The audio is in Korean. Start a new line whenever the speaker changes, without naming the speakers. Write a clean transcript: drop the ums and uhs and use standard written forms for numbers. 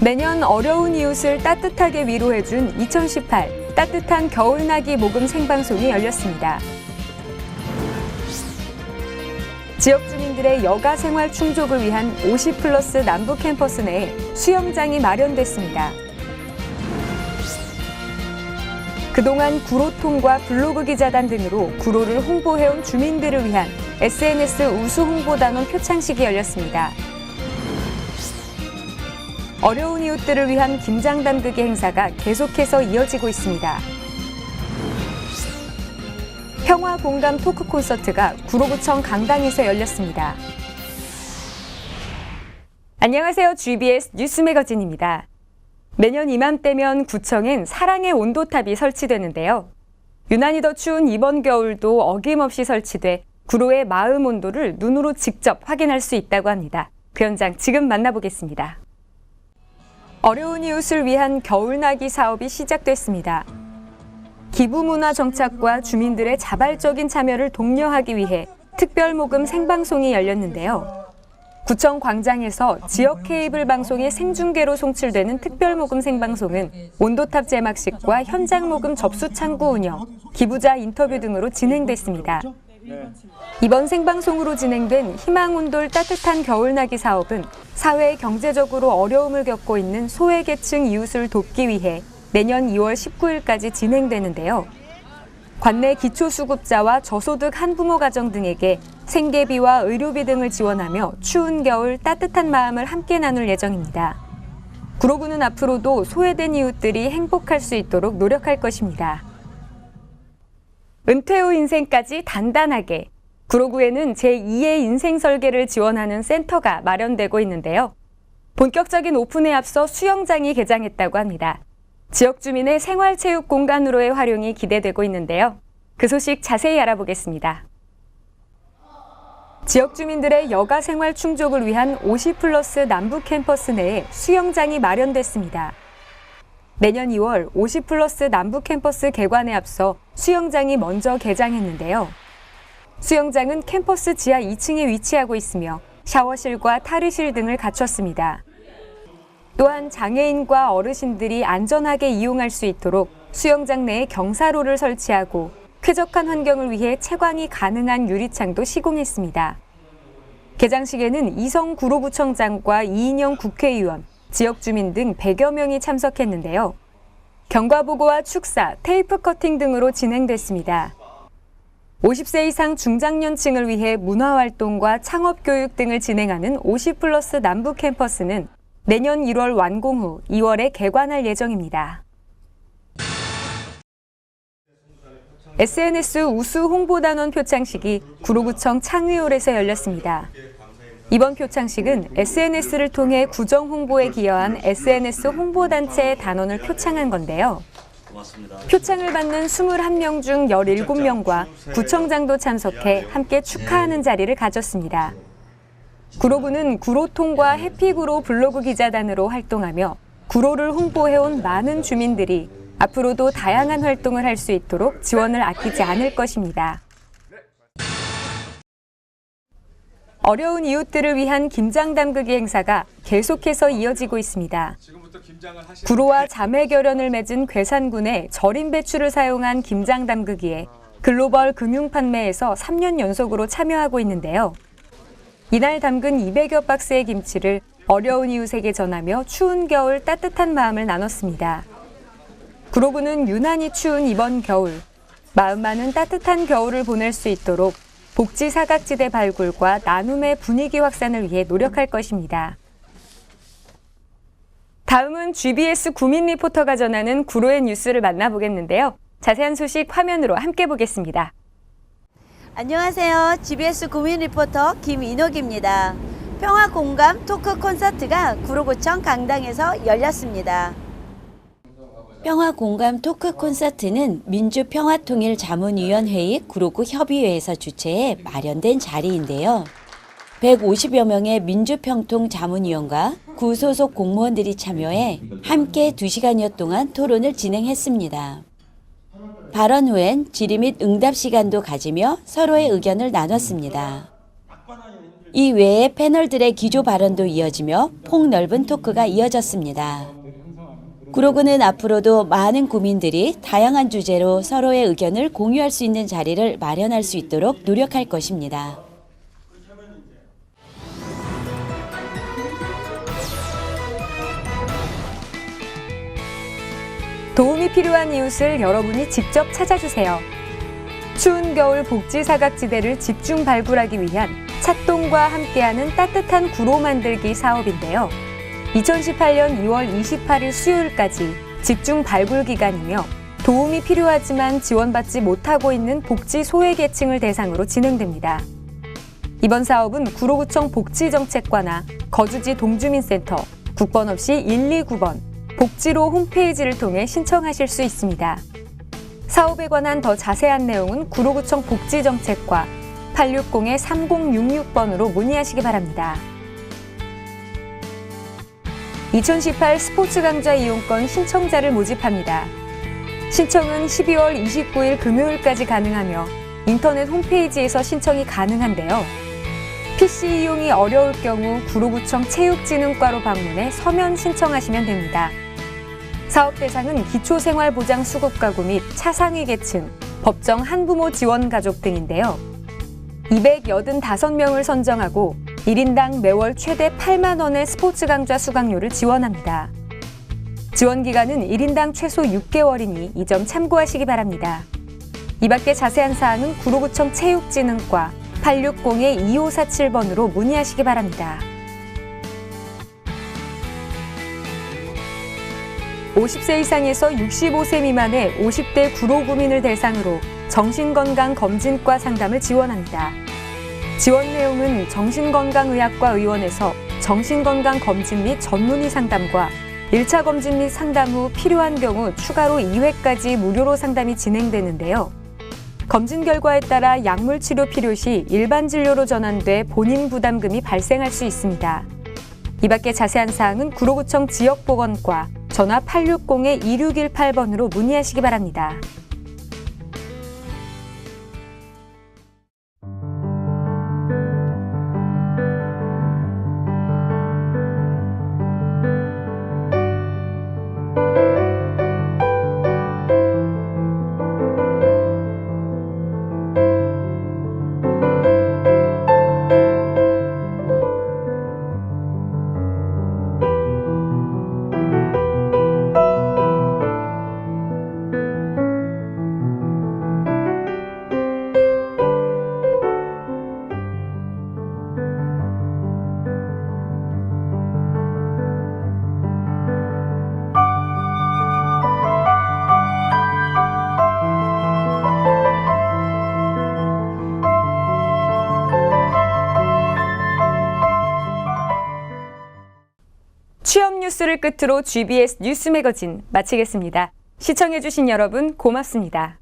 매년 어려운 이웃을 따뜻하게 위로해준 2018 따뜻한 겨울나기 모금 생방송이 열렸습니다. 지역 주민들의 여가 생활 충족을 위한 50+ 남부 캠퍼스 내에 수영장이 마련됐습니다. 그동안 구로통과 블로그 기자단 등으로 구로를 홍보해온 주민들을 위한 SNS 우수 홍보단원 표창식이 열렸습니다. 어려운 이웃들을 위한 김장 담그기 행사가 계속해서 이어지고 있습니다. 평화 공감 토크 콘서트가 구로구청 강당에서 열렸습니다. 안녕하세요. GBS 뉴스 매거진입니다. 매년 이맘때면 구청엔 사랑의 온도탑이 설치되는데요. 유난히 더 추운 이번 겨울도 어김없이 설치돼 구로의 마음 온도를 눈으로 직접 확인할 수 있다고 합니다. 그 현장 지금 만나보겠습니다. 어려운 이웃을 위한 겨울나기 사업이 시작됐습니다. 기부문화 정착과 주민들의 자발적인 참여를 독려하기 위해 특별모금 생방송이 열렸는데요. 구청 광장에서 지역 케이블 방송의 생중계로 송출되는 특별모금 생방송은 온도탑 제막식과 현장 모금 접수 창구 운영, 기부자 인터뷰 등으로 진행됐습니다. 이번 생방송으로 진행된 희망온돌 따뜻한 겨울나기 사업은 사회 경제적으로 어려움을 겪고 있는 소외계층 이웃을 돕기 위해 내년 2월 19일까지 진행되는데요. 관내 기초수급자와 저소득 한부모 가정 등에게 생계비와 의료비 등을 지원하며 추운 겨울 따뜻한 마음을 함께 나눌 예정입니다. 구로구는 앞으로도 소외된 이웃들이 행복할 수 있도록 노력할 것입니다. 은퇴 후 인생까지 단단하게 구로구에는 제2의 인생 설계를 지원하는 센터가 마련되고 있는데요. 본격적인 오픈에 앞서 수영장이 개장했다고 합니다. 지역 주민의 생활체육 공간으로의 활용이 기대되고 있는데요. 그 소식 자세히 알아보겠습니다. 지역 주민들의 여가 생활 충족을 위한 50+ 남부 캠퍼스 내에 수영장이 마련됐습니다. 내년 2월 50+ 남부 캠퍼스 개관에 앞서 수영장이 먼저 개장했는데요. 수영장은 캠퍼스 지하 2층에 위치하고 있으며 샤워실과 탈의실 등을 갖췄습니다. 또한 장애인과 어르신들이 안전하게 이용할 수 있도록 수영장 내에 경사로를 설치하고 쾌적한 환경을 위해 채광이 가능한 유리창도 시공했습니다. 개장식에는 이성 구로구청장과 이인영 국회의원, 지역 주민 등 100여 명이 참석했는데요. 경과보고와 축사, 테이프 커팅 등으로 진행됐습니다. 50세 이상 중장년층을 위해 문화활동과 창업교육 등을 진행하는 50+ 남부 캠퍼스는 내년 1월 완공 후 2월에 개관할 예정입니다. SNS 우수 홍보단원 표창식이 구로구청 창의홀에서 열렸습니다. 이번 표창식은 SNS를 통해 구정 홍보에 기여한 SNS 홍보단체의 단원을 표창한 건데요. 표창을 받는 21명 중 17명과 구청장도 참석해 함께 축하하는 자리를 가졌습니다. 구로구는 구로통과 해피구로 블로그 기자단으로 활동하며 구로를 홍보해온 많은 주민들이 앞으로도 다양한 활동을 할 수 있도록 지원을 아끼지 않을 것입니다. 어려운 이웃들을 위한 김장 담그기 행사가 계속해서 이어지고 있습니다. 구로와 자매결연을 맺은 괴산군의 절임 배추를 사용한 김장 담그기에 글로벌 금융판매에서 3년 연속으로 참여하고 있는데요. 이날 담근 200여 박스의 김치를 어려운 이웃에게 전하며 추운 겨울 따뜻한 마음을 나눴습니다. 구로구는 유난히 추운 이번 겨울, 마음만은 따뜻한 겨울을 보낼 수 있도록 복지 사각지대 발굴과 나눔의 분위기 확산을 위해 노력할 것입니다. 다음은 GBS 구민 리포터가 전하는 구로의 뉴스를 만나보겠는데요. 자세한 소식 화면으로 함께 보겠습니다.
안녕하세요. GBS 구민 리포터 김인옥입니다. 평화공감 토크 콘서트가 구로구청 강당에서 열렸습니다. 평화공감 토크 콘서트는 민주평화통일자문위원회의 구로구 협의회에서 주최해 마련된 자리인데요. 150여 명의 민주평통 자문위원과 구소속 공무원들이 참여해 함께 2시간여 동안 토론을 진행했습니다. 발언 후엔 질의 및 응답 시간도 가지며 서로의 의견을 나눴습니다. 이 외에 패널들의 기조 발언도 이어지며 폭넓은 토크가 이어졌습니다. 구로구는 앞으로도 많은 구민들이 다양한 주제로 서로의 의견을 공유할 수 있는 자리를 마련할 수 있도록 노력할 것입니다.
도움이 필요한 이웃을 여러분이 직접 찾아주세요. 추운 겨울 복지 사각지대를 집중 발굴하기 위한 착동과 함께하는 따뜻한 구로 만들기 사업인데요. 2018년 2월 28일 수요일까지 집중 발굴 기간이며 도움이 필요하지만 지원받지 못하고 있는 복지 소외계층을 대상으로 진행됩니다. 이번 사업은 구로구청 복지정책과나 거주지 동주민센터, 국번 없이 129번, 복지로 홈페이지를 통해 신청하실 수 있습니다. 사업에 관한 더 자세한 내용은 구로구청 복지정책과 860-3066번으로 문의하시기 바랍니다. 2018 스포츠 강좌 이용권 신청자를 모집합니다. 신청은 12월 29일 금요일까지 가능하며 인터넷 홈페이지에서 신청이 가능한데요. PC 이용이 어려울 경우 구로구청 체육진흥과로 방문해 서면 신청하시면 됩니다. 사업 대상은 기초생활보장 수급가구 및 차상위 계층, 법정 한부모 지원 가족 등인데요. 285명을 선정하고 1인당 매월 최대 8만 원의 스포츠 강좌 수강료를 지원합니다. 지원 기간은 1인당 최소 6개월이니 이 점 참고하시기 바랍니다. 이 밖에 자세한 사항은 구로구청 체육진흥과 860-2547번으로 문의하시기 바랍니다. 50세 이상에서 65세 미만의 50대 구로구민을 대상으로 정신건강검진과 상담을 지원합니다. 지원 내용은 정신건강의학과 의원에서 정신건강검진 및 전문의 상담과 1차 검진 및 상담 후 필요한 경우 추가로 2회까지 무료로 상담이 진행되는데요. 검진 결과에 따라 약물 치료 필요 시 일반 진료로 전환돼 본인 부담금이 발생할 수 있습니다. 이 밖에 자세한 사항은 구로구청 지역보건과 전화 860-2618번으로 문의하시기 바랍니다. 취업 뉴스를 끝으로 GBS 뉴스 매거진 마치겠습니다. 시청해주신 여러분 고맙습니다.